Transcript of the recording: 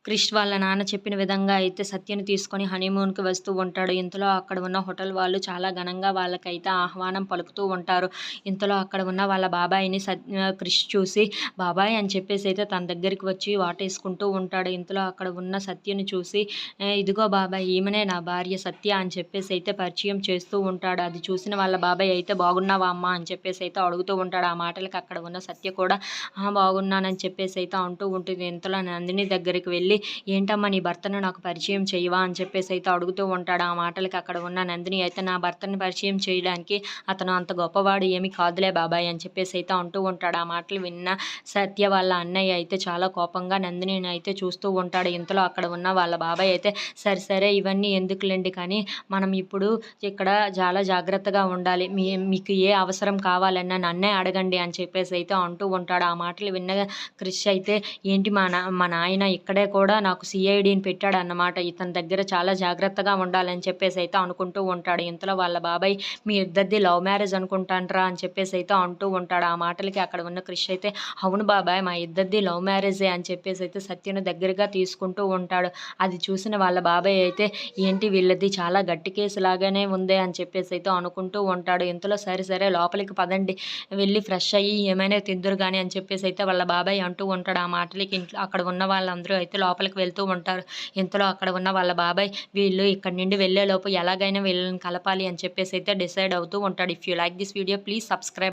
క్రిష్ వాళ్ళ నాన్న చెప్పిన విధంగా అయితే సత్యని తీసుకొని హనీమూన్‌కి వస్తూ ఉంటాడు. ఇంతలో అక్కడ ఉన్న హోటల్ వాళ్ళు చాలా ఘనంగా వాళ్ళకైతే ఆహ్వానం పలుకుతూ ఉంటారు. ఇంతలో అక్కడ ఉన్న వాళ్ళ బాబాయిని క్రిష్ చూసి బాబాయ్ అని చెప్పేసైతే తన దగ్గరికి వచ్చి వాటేసుకుంటూ ఉంటాడు. ఇంతలో అక్కడ ఉన్న సత్యని చూసి ఇదిగో బాబాయ్ ఈమెనే నా భార్య సత్య అని చెప్పేసైతే పరిచయం చేస్తూ ఉంటాడు. అది చూసిన వాళ్ళ బాబాయ్ అయితే బాగున్నావా అమ్మా అని చెప్పేసైతే అడుగుతూ ఉంటాడు. ఆ మాటలకి అక్కడ ఉన్న సత్య కూడా బాగున్నానని చెప్పేసైతే అంటూ ఉంటుంది. ఇంతలో నందిని దగ్గరికి వెళ్ళి ఏంటమ్మా నీ భర్తను నాకు పరిచయం చేయవా అని చెప్పేసైతే అడుగుతూ ఉంటాడు. ఆ మాటలకి అక్కడ ఉన్న నందిని అయితే నా భర్తని పరిచయం చేయడానికి అతను అంత గొప్పవాడు ఏమి కాదులే బాబాయ్ అని చెప్పేసైతే అంటూ ఉంటాడు. ఆ మాటలు విన్న సత్య వాళ్ళ అన్నయ్య అయితే చాలా కోపంగా నందినిని అయితే చూస్తూ ఉంటాడు. ఇంతలో అక్కడ ఉన్న వాళ్ళ బాబాయ్ అయితే సరే సరే ఇవన్నీ ఎందుకులెండి కానీ మనం ఇప్పుడు ఇక్కడ చాలా జాగ్రత్తగా ఉండాలి. మీకు ఏ అవసరం కావాలన్నా నన్నే అడగండి అని చెప్పేసైతే అంటూ ఉంటాడు. ఆ మాటలు విన్న క్రిష్ అయితే ఏంటి మా నాయన ఇక్కడే కూడా నాకు సీఐడీని పెట్టాడన్నమాట. ఇతని దగ్గర చాలా జాగ్రత్తగా ఉండాలని చెప్పేసైతే అనుకుంటూ ఉంటాడు. ఇంతలో వాళ్ళ బాబాయ్ మీ ఇద్దరిది లవ్ మ్యారేజ్ అనుకుంటానురా అని చెప్పేసైతే అంటూ ఉంటాడు. ఆ మాటలకి అక్కడ ఉన్న క్రిష్ అయితే అవును బాబాయ్ మా ఇద్దరిది లవ్ మ్యారేజే అని చెప్పేసైతే సత్యను దగ్గరగా తీసుకుంటూ ఉంటాడు. అది చూసిన వాళ్ళ బాబాయ్ అయితే ఏంటి వీళ్ళది చాలా గట్టి కేసు లాగానే ఉందే అని చెప్పేసైతే అనుకుంటూ ఉంటాడు. ఇంతలో సరే సరే లోపలికి పదండి వెళ్ళి ఫ్రెష్ అయ్యి ఏమైనా తిందురు గాని అని చెప్పేసైతే వాళ్ళ బాబాయ్ అంటూ ఉంటాడు. ఆ మాటలకి ఇంట్లో అక్కడ ఉన్న వాళ్ళందరూ అయితే లోపలికి వెళ్తూ ఉంటారు. ఇంతలో అక్కడ ఉన్న వాళ్ళ బాబాయ్ వీళ్ళు ఇక్కడి నుండి వెళ్ళేలోపు ఎలాగైనా వీళ్ళని కలపాలి అని చెప్పేసైతే డిసైడ్ అవుతూ ఉంటాడు. If you like this video please subscribe.